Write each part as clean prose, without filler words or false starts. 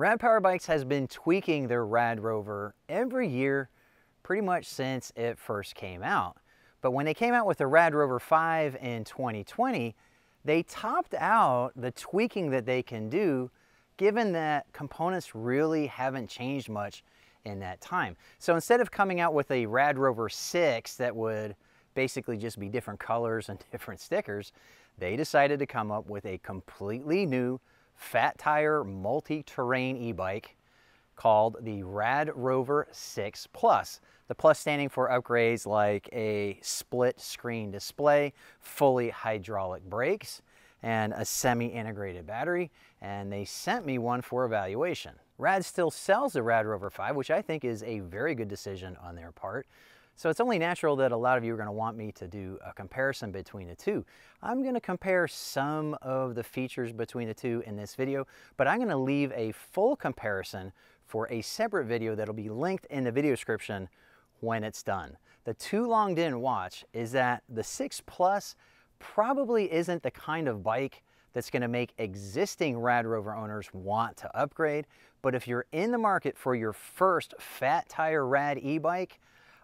Rad Power Bikes has been tweaking their RadRover every year pretty much since it first came out. But when they came out with the RadRover 5 in 2020, they topped out the tweaking that they can do, given that components really haven't changed much in that time. So instead of coming out with a RadRover 6 that would basically just be different colors and different stickers, they decided to come up with a completely new fat tire multi-terrain e-bike called the RadRover 6 Plus. The plus standing for upgrades like a split screen display, fully hydraulic brakes, and a semi-integrated battery, and they sent me one for evaluation. Rad still sells the RadRover 5, which I think is a very good decision on their part. So it's only natural that a lot of you are going to want me to do a comparison between the two. I'm going to compare some of the features between the two in this video, but I'm going to leave a full comparison for a separate video that'll be linked in the video description when it's done. The too long didn't watch is that the 6 Plus probably isn't the kind of bike that's going to make existing RadRover owners want to upgrade, but if you're in the market for your first fat tire rad e-bike,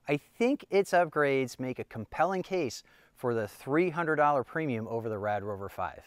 I think its upgrades make a compelling case for the $300 premium over the RadRover 5.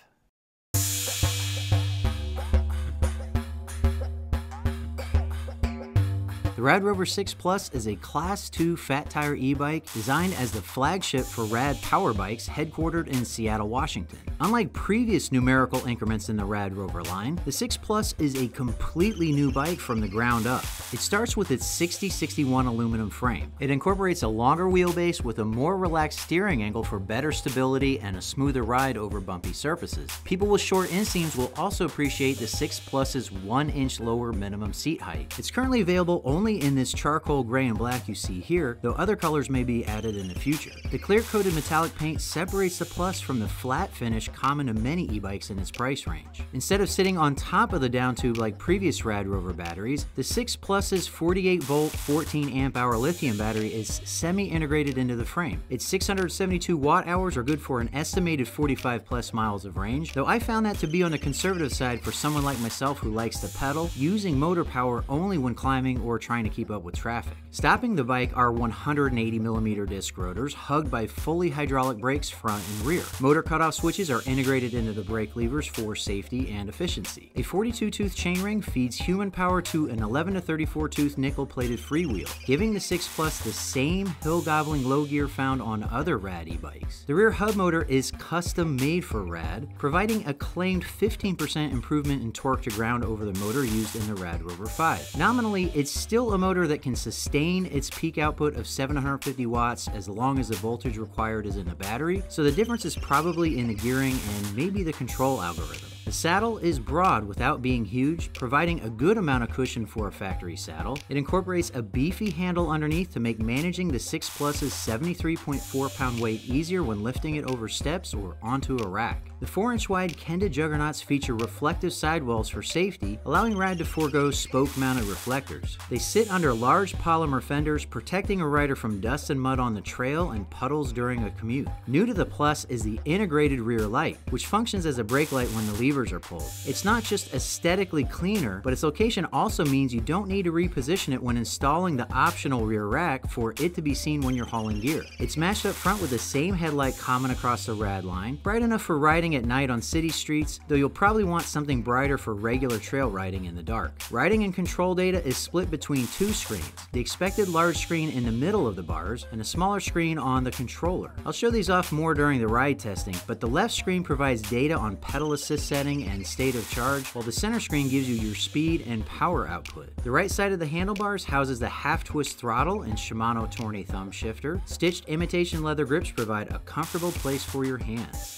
The RadRover 6 Plus is a Class 2 fat tire e-bike designed as the flagship for Rad Power Bikes headquartered in Seattle, Washington. Unlike previous numerical increments in the RadRover line, the 6 Plus is a completely new bike from the ground up. It starts with its 60/61 aluminum frame. It incorporates a longer wheelbase with a more relaxed steering angle for better stability and a smoother ride over bumpy surfaces. People with short inseams will also appreciate the 6 Plus's 1-inch lower minimum seat height. It's currently available only in this charcoal gray and black you see here, though other colors may be added in the future. The clear-coated metallic paint separates the Plus from the flat finish common to many e-bikes in its price range. Instead of sitting on top of the down tube like previous RadRover batteries, the 6 Plus's 48-volt, 14-amp-hour lithium battery is semi-integrated into the frame. Its 672 watt-hours are good for an estimated 45+ miles of range, though I found that to be on the conservative side for someone like myself who likes to pedal, using motor power only when climbing or trying to keep up with traffic. Stopping the bike are 180mm disc rotors hugged by fully hydraulic brakes front and rear. Motor cutoff switches are integrated into the brake levers for safety and efficiency. A 42-tooth chainring feeds human power to an 11 to 34-tooth nickel-plated freewheel, giving the 6 Plus the same hill-gobbling low gear found on other Rad e-bikes. The rear hub motor is custom-made for Rad, providing a claimed 15% improvement in torque to ground over the motor used in the RadRover 5. Nominally, it's still a motor that can sustain its peak output of 750 watts as long as the voltage required is in the battery, so the difference is probably in the gearing and maybe the control algorithm. The saddle is broad without being huge, providing a good amount of cushion for a factory saddle. It incorporates a beefy handle underneath to make managing the 6 Plus's 73.4-pound weight easier when lifting it over steps or onto a rack. The 4-inch wide Kenda juggernauts feature reflective sidewalls for safety, allowing Rad to forego spoke-mounted reflectors. They sit under large polymer fenders, protecting a rider from dust and mud on the trail and puddles during a commute. New to the Plus is the integrated rear light, which functions as a brake light when the levers are pulled. It's not just aesthetically cleaner, but its location also means you don't need to reposition it when installing the optional rear rack for it to be seen when you're hauling gear. It's matched up front with the same headlight common across the Rad line, bright enough for riding at night on city streets, though you'll probably want something brighter for regular trail riding in the dark. Riding and control data is split between two screens, the expected large screen in the middle of the bars and a smaller screen on the controller. I'll show these off more during the ride testing, but the left screen provides data on pedal assist setting and state of charge, while the center screen gives you your speed and power output. The right side of the handlebars houses the half-twist throttle and Shimano Tourney thumb shifter. Stitched imitation leather grips provide a comfortable place for your hands.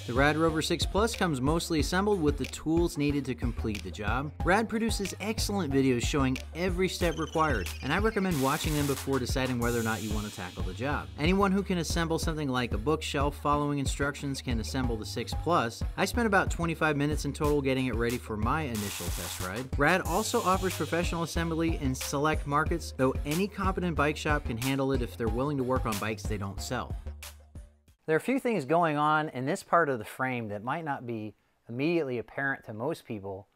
The RadRover 6 Plus comes mostly assembled with the tools needed to complete the job. Rad produces excellent videos showing every step required, and I recommend watching them before deciding whether or not you want to tackle the job. Anyone who can assemble something like a bookshelf following instructions can assemble the 6 Plus. I spent about 25 minutes in total getting it ready for my initial test ride. Rad also offers professional assembly in select markets, though any competent bike shop can handle it if they're willing to work on bikes they don't sell. There are a few things going on in this part of the frame that might not be immediately apparent to most people,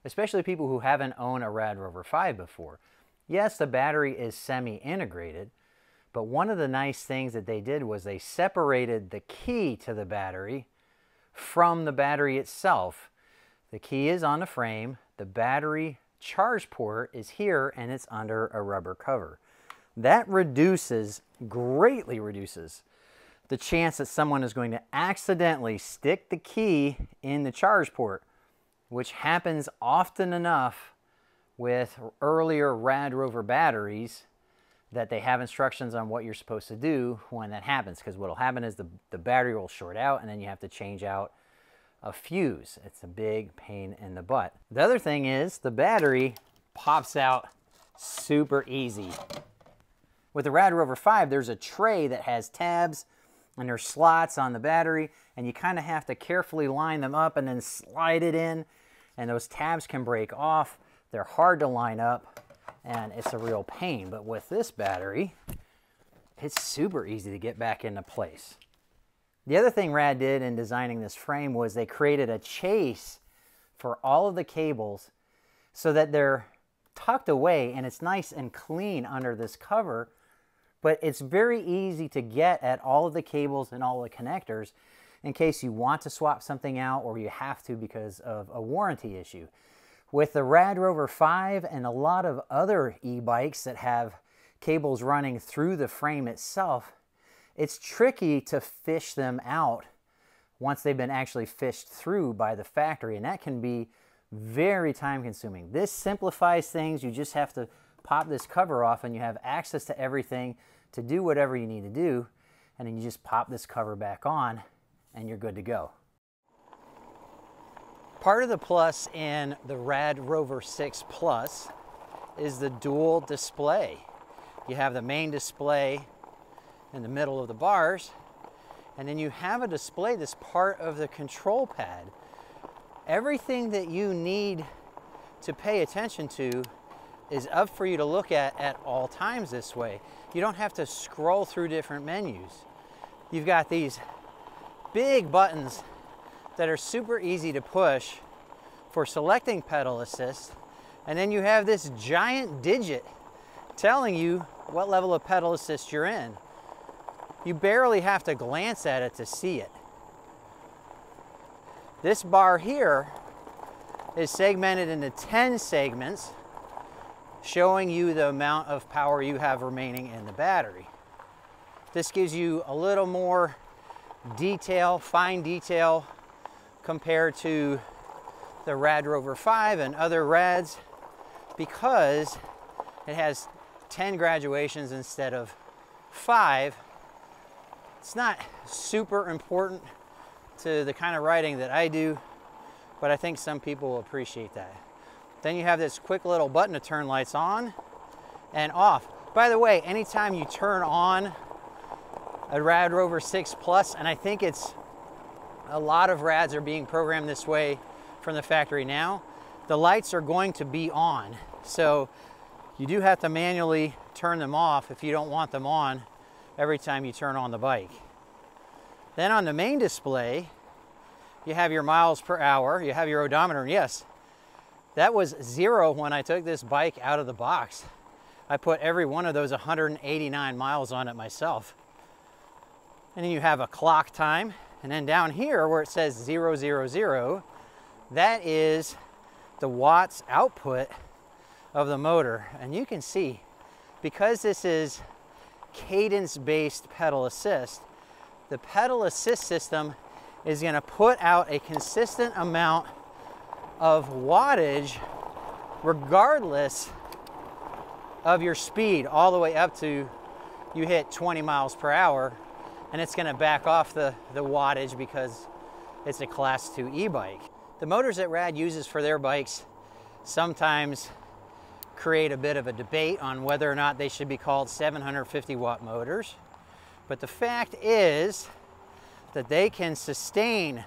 especially people who haven't owned a RadRover 5 before. Yes, the battery is semi-integrated, but one of the nice things that they did was they separated the key to the battery from the battery itself. The key is on the frame, the battery charge port is here, and it's under a rubber cover. That greatly reduces the chance that someone is going to accidentally stick the key in the charge port, which happens often enough with earlier RadRover batteries that they have instructions on what you're supposed to do when that happens, because what will happen is the battery will short out and then you have to change out a fuse. It's a big pain in the butt. The other thing is the battery pops out super easy. With the RadRover 5, there's a tray that has tabs and there's slots on the battery, and you kind of have to carefully line them up and then slide it in, and those tabs can break off. They're hard to line up and it's a real pain. But with this battery, it's super easy to get back into place. The other thing Rad did in designing this frame was they created a chase for all of the cables so that they're tucked away and it's nice and clean under this cover, but it's very easy to get at all of the cables and all the connectors in case you want to swap something out or you have to because of a warranty issue. With the RadRover 5 and a lot of other e-bikes that have cables running through the frame itself, it's tricky to fish them out once they've been actually fished through by the factory, and that can be very time consuming. This simplifies things. You just have to pop this cover off and you have access to everything to do whatever you need to do, and then you just pop this cover back on and you're good to go. Part of the plus in the RadRover 6 Plus is the dual display. You have the main display in the middle of the bars, and then you have a display that's part of the control pad. Everything that you need to pay attention to is up for you to look at all times this way. You don't have to scroll through different menus. You've got these big buttons that are super easy to push for selecting pedal assist, and then you have this giant digit telling you what level of pedal assist you're in. You barely have to glance at it to see it. This bar here is segmented into 10 segments, showing you the amount of power you have remaining in the battery. This gives you a little more detail, fine detail, compared to the RadRover 5 and other Rads, because it has 10 graduations instead of 5. It's not super important to the kind of riding that I do, but I think some people will appreciate that. Then you have this quick little button to turn lights on and off. By the way, anytime you turn on a RadRover 6 Plus, and I think it's a lot of Rads are being programmed this way from the factory now, the lights are going to be on. So you do have to manually turn them off if you don't want them on every time you turn on the bike. Then on the main display, you have your miles per hour, you have your odometer, and yes, that was 0 when I took this bike out of the box. I put every one of those 189 miles on it myself. And then you have a clock time, and then down here where it says 000, that is the watts output of the motor. And you can see, because this is cadence-based pedal assist, the pedal assist system is going to put out a consistent amount of wattage regardless of your speed, all the way up to you hit 20 miles per hour, and it's going to back off the wattage because it's a Class 2 e-bike. The motors that Rad uses for their bikes sometimes create a bit of a debate on whether or not they should be called 750 watt motors, but the fact is that they can sustain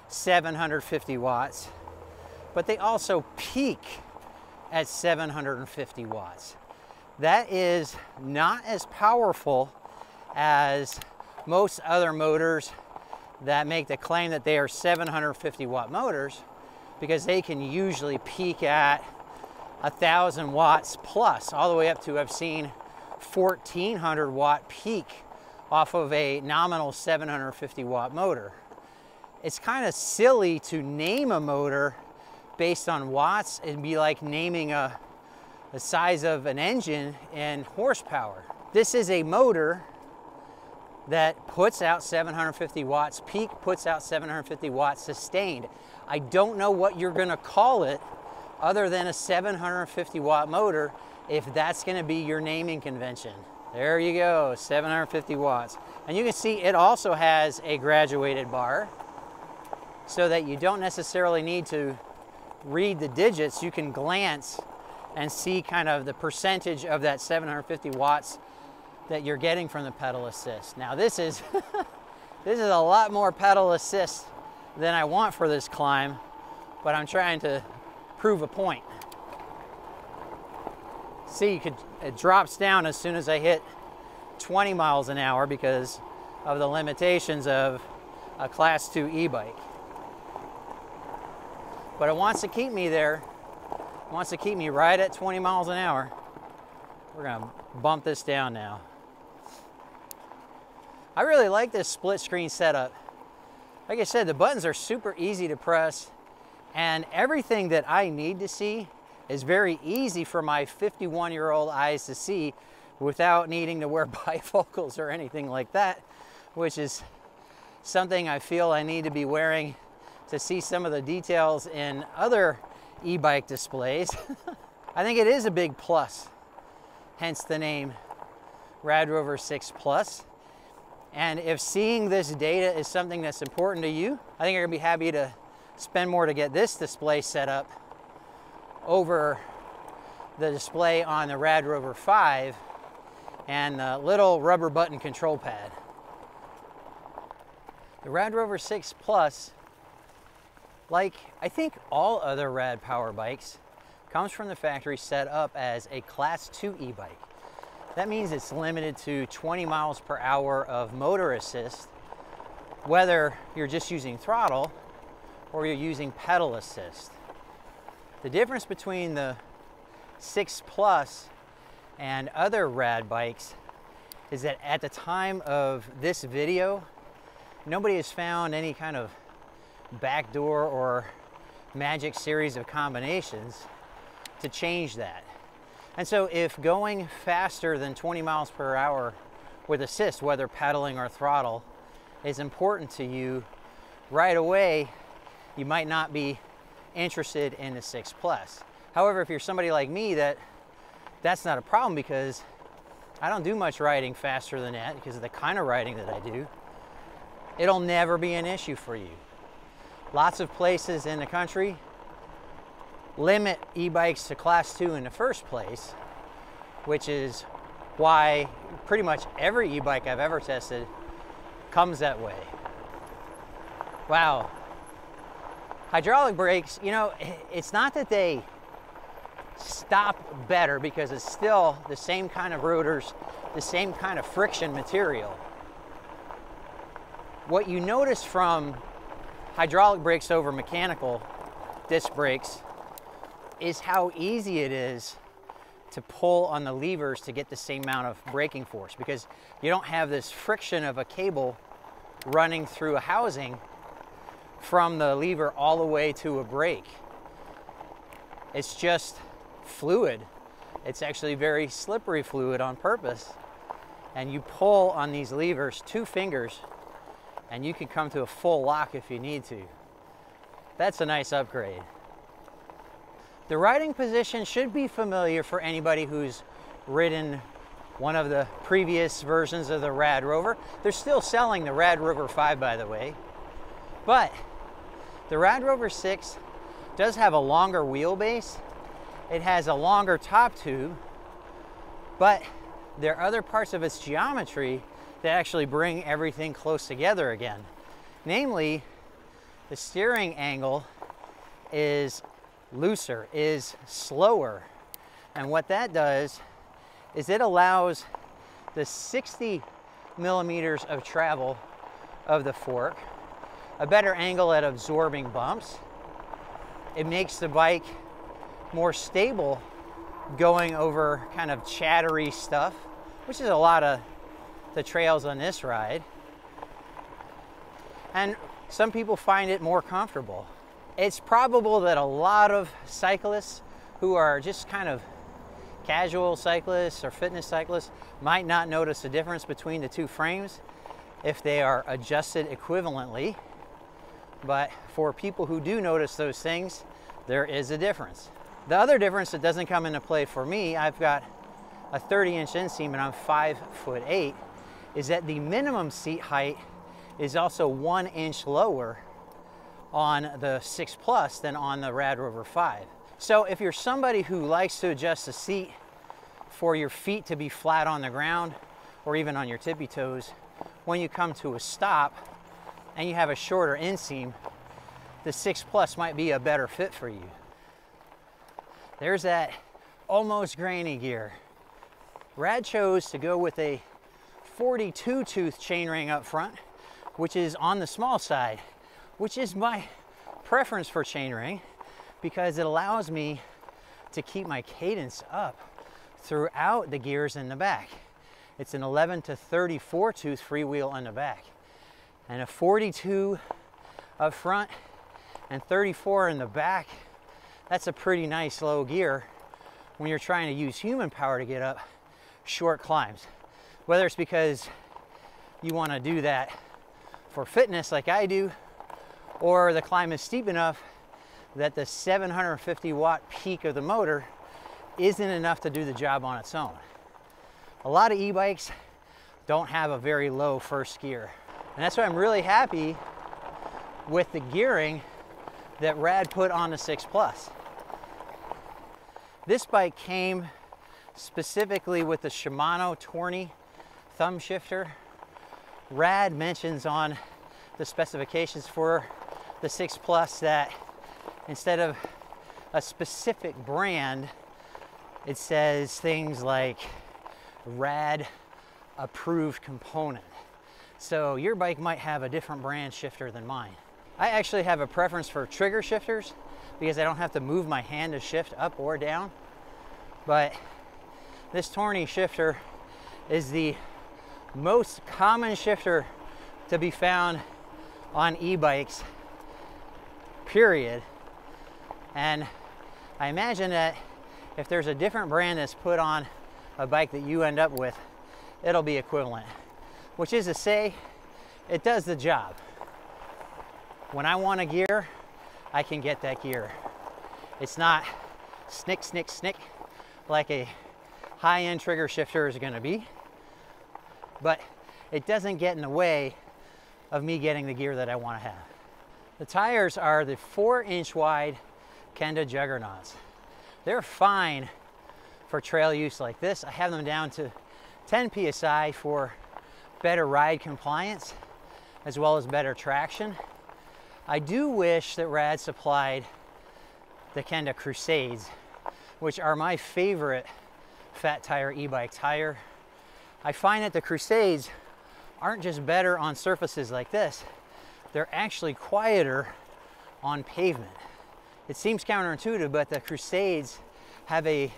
750 watts, but they also peak at 750 watts. That is not as powerful as most other motors that make the claim that they are 750 watt motors, because they can usually peak at 1,000 watts plus, all the way up to, I've seen 1,400 watt peak off of a nominal 750 watt motor. It's kind of silly to name a motor based on watts. It'd be like naming the size of an engine in horsepower. This is a motor that puts out 750 watts peak, puts out 750 watts sustained. I don't know what you're gonna call it other than a 750 watt motor if that's gonna be your naming convention. There you go, 750 watts. And you can see it also has a graduated bar so that you don't necessarily need to read the digits. You can glance and see kind of the percentage of that 750 watts that you're getting from the pedal assist. Now this is, this is a lot more pedal assist than I want for this climb, but I'm trying to prove a point. See, it drops down as soon as I hit 20 miles an hour because of the limitations of a Class 2 e-bike. But it wants to keep me there. It wants to keep me right at 20 miles an hour. We're gonna bump this down now. I really like this split screen setup. Like I said, the buttons are super easy to press, and everything that I need to see is very easy for my 51-year-old eyes to see without needing to wear bifocals or anything like that, which is something I feel I need to be wearing to see some of the details in other e-bike displays. I think it is a big plus, hence the name RadRover 6 Plus. And if seeing this data is something that's important to you, I think you're gonna be happy to spend more to get this display set up over the display on the RadRover 5 and the little rubber button control pad. The RadRover 6 Plus, like I think all other Rad power bikes, comes from the factory set up as a Class 2 e-bike. That means it's limited to 20 miles per hour of motor assist, whether you're just using throttle or you're using pedal assist. The difference between the 6 Plus and other Rad bikes is that at the time of this video, nobody has found any kind of backdoor or magic series of combinations to change that. And so if going faster than 20 miles per hour with assist, whether pedaling or throttle, is important to you, right away, you might not be interested in the 6 Plus. However, if you're somebody like me that's not a problem because I don't do much riding faster than that because of the kind of riding that I do, it'll never be an issue for you. Lots of places in the country limit e-bikes to Class 2 in the first place, which is why pretty much every e-bike I've ever tested comes that way. Wow. Hydraulic brakes, you know, it's not that they stop better because it's still the same kind of rotors, the same kind of friction material. What you notice from hydraulic brakes over mechanical disc brakes is how easy it is to pull on the levers to get the same amount of braking force because you don't have this friction of a cable running through a housing from the lever all the way to a brake. It's just fluid. It's actually very slippery fluid on purpose. And you pull on these levers, 2 fingers, and you can come to a full lock if you need to. That's a nice upgrade. The riding position should be familiar for anybody who's ridden one of the previous versions of the RadRover. They're still selling the RadRover 5, by the way. But the RadRover 6 does have a longer wheelbase. It has a longer top tube, but there are other parts of its geometry that actually bring everything close together again. Namely, the steering angle is looser, is slower. And what that does is it allows the 60 millimeters of travel of the fork, a better angle at absorbing bumps, it makes the bike more stable going over kind of chattery stuff, which is a lot of the trails on this ride. And some people find it more comfortable. It's probable that a lot of cyclists who are just kind of casual cyclists or fitness cyclists might not notice the difference between the two frames if they are adjusted equivalently. But for people who do notice those things, there is a difference. The other difference that doesn't come into play for me, I've got a 30-inch inseam and I'm 5'8", is that the minimum seat height is also 1 inch lower on the 6 Plus than on the RadRover 5. So if you're somebody who likes to adjust the seat for your feet to be flat on the ground or even on your tippy toes, when you come to a stop and you have a shorter inseam, the 6 Plus might be a better fit for you. There's that almost granny gear. Rad chose to go with a 42 tooth chainring up front, which is on the small side, which is my preference for chainring because it allows me to keep my cadence up throughout the gears in the back. It's an 11 to 34 tooth freewheel on the back, and a 42 up front and 34 in the back. That's a pretty nice low gear when you're trying to use human power to get up short climbs. Whether it's because you want to do that for fitness like I do, or the climb is steep enough that the 750 watt peak of the motor isn't enough to do the job on its own. A lot of e-bikes don't have a very low first gear. And that's why I'm really happy with the gearing that Rad put on the 6 Plus. This bike came specifically with the Shimano Tourney thumb shifter. Rad mentions on the specifications for the 6 Plus that instead of a specific brand, it says things like Rad approved component. So your bike might have a different brand shifter than mine. I actually have a preference for trigger shifters because I don't have to move my hand to shift up or down. But this Tourney shifter is the most common shifter to be found on e-bikes, period. And I imagine that if there's a different brand that's put on a bike that you end up with, it'll be equivalent. Which is to say, it does the job. When I want a gear, I can get that gear. It's not snick, snick, snick like a high-end trigger shifter is gonna be, but it doesn't get in the way of me getting the gear that I wanna have. The tires are the 4-inch wide Kenda Juggernauts. They're fine for trail use like this. I have them down to 10 PSI for better ride compliance as well as better traction. I do wish that Rad supplied the Kenda Crusades, which are my favorite fat tire e-bike tire. I find that the Crusades aren't just better on surfaces like this, they're actually quieter on pavement. It seems counterintuitive, but the Crusades have a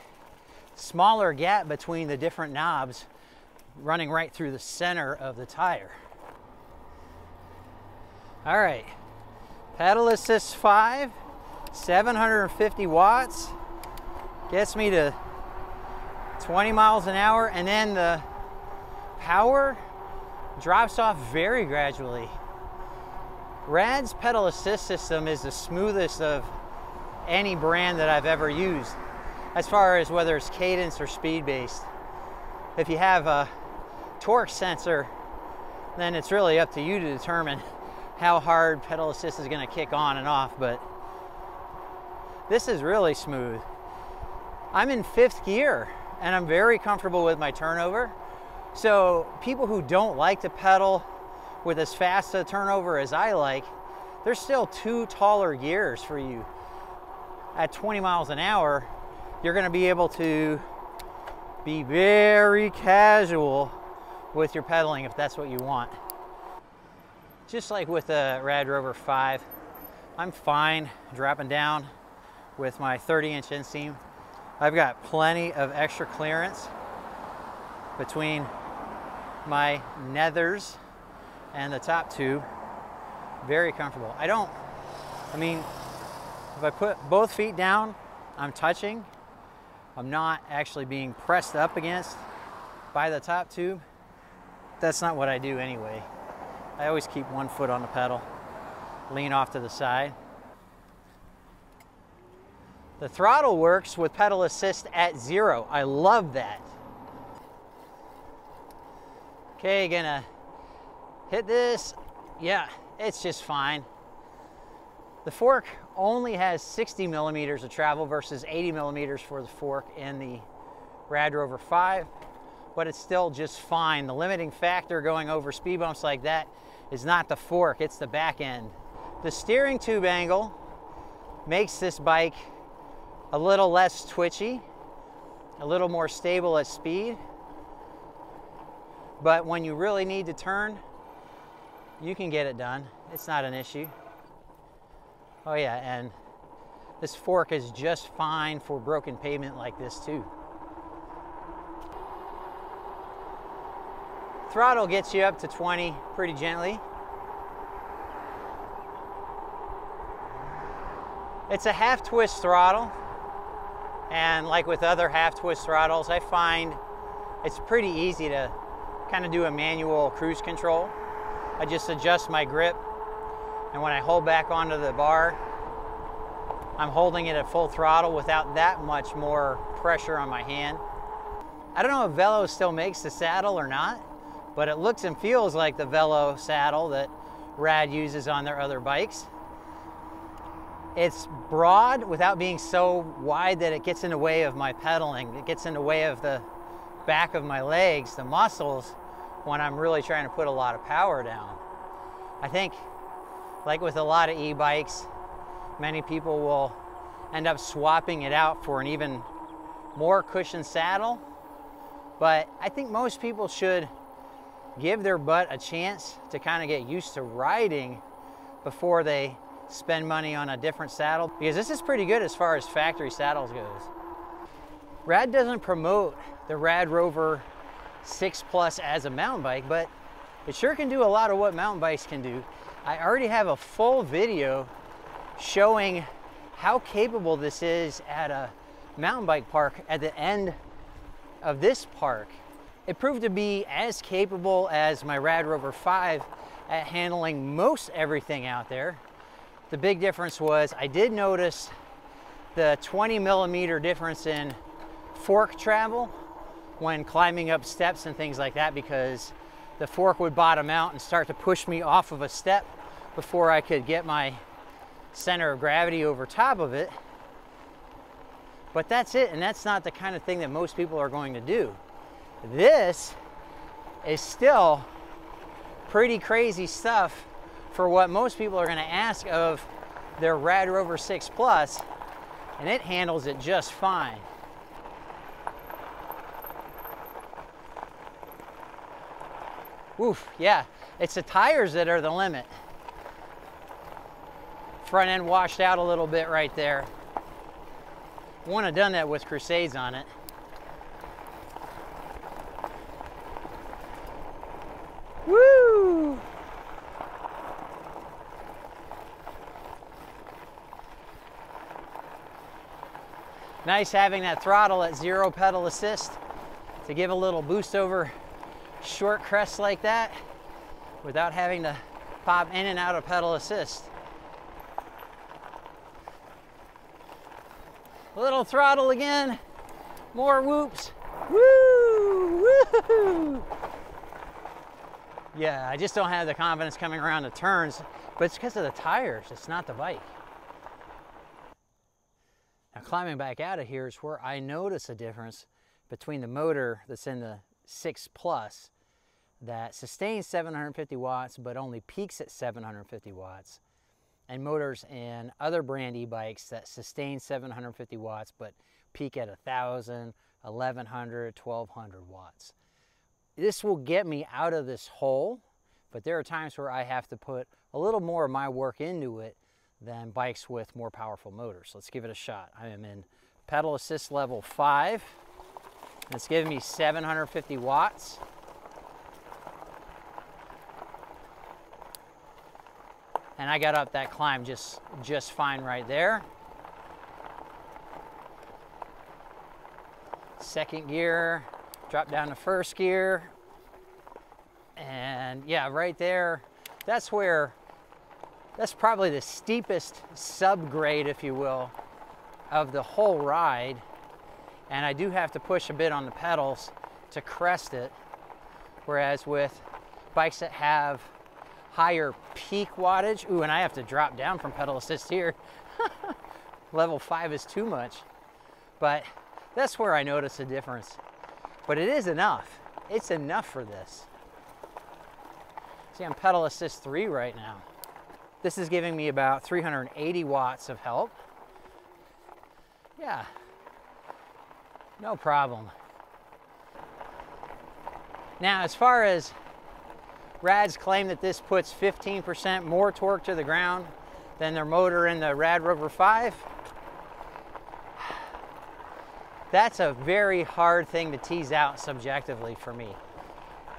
smaller gap between the different knobs running right through the center of the tire. All right, pedal assist 5, 750 watts, gets me to 20 miles an hour, and then the power drops off very gradually. Rad's pedal assist system is the smoothest of any brand that I've ever used, as far as whether it's cadence or speed based. If you have a torque sensor, then it's really up to you to determine how hard pedal assist is going to kick on and off, but this is really smooth. I'm in 5th gear and I'm very comfortable with my turnover. So people who don't like to pedal with as fast a turnover as I like, there's still 2 taller gears for you. At 20 miles an hour, you're going to be able to be very casual with your pedaling if that's what you want. Just like with the RadRover 5, I'm fine dropping down with my 30-inch inseam. I've got plenty of extra clearance between my nethers and the top tube. Very comfortable. I mean, if I put both feet down, I'm touching. I'm not actually being pressed up against by the top tube. That's not what I do anyway. I always keep one foot on the pedal, lean off to the side. The throttle works with pedal assist at 0. I love that. Okay, gonna hit this. Yeah, it's just fine. The fork only has 60 millimeters of travel versus 80 millimeters for the fork in the RadRover 5, but it's still just fine. The limiting factor going over speed bumps like that is not the fork, it's the back end. The steering tube angle makes this bike a little less twitchy, a little more stable at speed, but when you really need to turn, you can get it done. It's not an issue. Oh yeah, and this fork is just fine for broken pavement like this too. Throttle gets you up to 20 pretty gently. It's a half twist throttle, and like with other half twist throttles, I find it's pretty easy to kind of do a manual cruise control. I just adjust my grip, and when I hold back onto the bar, I'm holding it at full throttle without that much more pressure on my hand. I don't know if Velo still makes the saddle or not, but it looks and feels like the Velo saddle that Rad uses on their other bikes. It's broad without being so wide that it gets in the way of my pedaling. It gets in the way of the back of my legs, the muscles, when I'm really trying to put a lot of power down. I think, like with a lot of e-bikes, many people will end up swapping it out for an even more cushioned saddle, but I think most people should give their butt a chance to kind of get used to riding before they spend money on a different saddle, because this is pretty good as far as factory saddles goes. Rad doesn't promote the RadRover 6 Plus as a mountain bike, but it sure can do a lot of what mountain bikes can do. I already have a full video showing how capable this is at a mountain bike park at the end of this park. It proved to be as capable as my RadRover 5 at handling most everything out there. The big difference was I did notice the 20 millimeter difference in fork travel when climbing up steps and things like that, because the fork would bottom out and start to push me off of a step before I could get my center of gravity over top of it. But that's it, and that's not the kind of thing that most people are going to do. This is still pretty crazy stuff for what most people are going to ask of their RadRover 6 Plus, and it handles it just fine. Oof, yeah, it's the tires that are the limit. Front end washed out a little bit right there. Wouldn't have done that with Crusades on it. Woo! Nice having that throttle at 0 pedal assist to give a little boost over short crests like that without having to pop in and out of pedal assist. A little throttle again, more whoops. Woo! Woo! Yeah, I just don't have the confidence coming around the turns, but it's because of the tires, it's not the bike. Now climbing back out of here is where I notice a difference between the motor that's in the 6 Plus that sustains 750 watts but only peaks at 750 watts, and motors in other brand e-bikes that sustain 750 watts but peak at 1,000, 1,100, 1,200 watts. This will get me out of this hole, but there are times where I have to put a little more of my work into it than bikes with more powerful motors. Let's give it a shot. I am in pedal assist level 5. It's giving me 750 watts. And I got up that climb just fine right there. Second gear, drop down to first gear. And yeah, right there, that's probably the steepest subgrade, if you will, of the whole ride. And I do have to push a bit on the pedals to crest it. Whereas with bikes that have higher peak wattage, ooh, and I have to drop down from pedal assist here. Level 5 is too much. But that's where I notice a difference. But it is enough. It's enough for this. See, I'm pedal assist 3 right now. This is giving me about 380 watts of help. Yeah, no problem. Now, as far as Rad's claim that this puts 15% more torque to the ground than their motor in the RadRover 5, that's a very hard thing to tease out subjectively for me.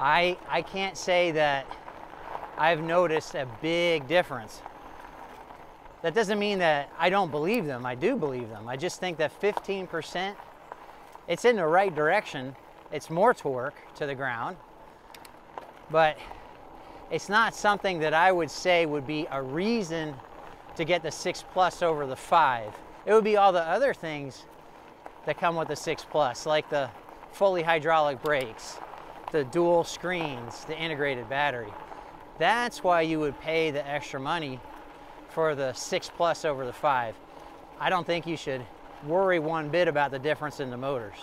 I can't say that I've noticed a big difference. That doesn't mean that I don't believe them. I do believe them. I just think that 15%, it's in the right direction. It's more torque to the ground, but it's not something that I would say would be a reason to get the 6 Plus over the 5. It would be all the other things that come with the 6 Plus, like the fully hydraulic brakes, the dual screens, the integrated battery. That's why you would pay the extra money for the 6 Plus over the 5. I don't think you should worry one bit about the difference in the motors.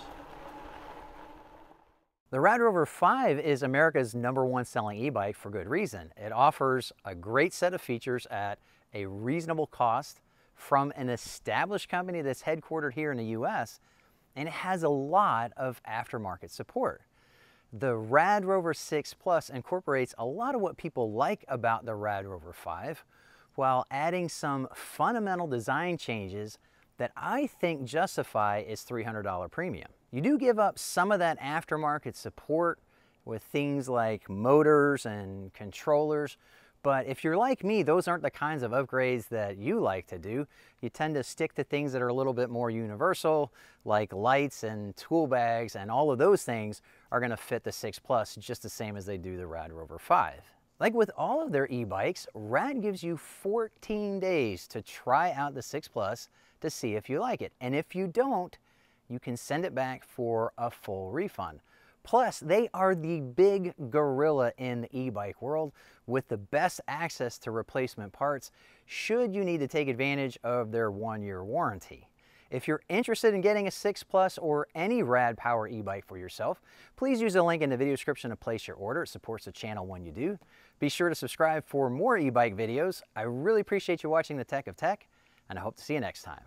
The RadRover 5 is America's #1 selling e-bike for good reason. It offers a great set of features at a reasonable cost from an established company that's headquartered here in the US, and it has a lot of aftermarket support. The RadRover 6 Plus incorporates a lot of what people like about the RadRover 5 while adding some fundamental design changes that I think justify its $300 premium. You do give up some of that aftermarket support with things like motors and controllers, but if you're like me, those aren't the kinds of upgrades that you like to do. You tend to stick to things that are a little bit more universal, like lights and tool bags, and all of those things are going to fit the 6 Plus just the same as they do the RadRover 5. Like with all of their e-bikes, Rad gives you 14 days to try out the 6 Plus to see if you like it. And if you don't, you can send it back for a full refund. Plus, they are the big gorilla in the e-bike world with the best access to replacement parts should you need to take advantage of their 1-year warranty. If you're interested in getting a 6 Plus or any Rad Power e-bike for yourself, please use the link in the video description to place your order. It supports the channel when you do. Be sure to subscribe for more e-bike videos. I really appreciate you watching The Tech of Tech, and I hope to see you next time.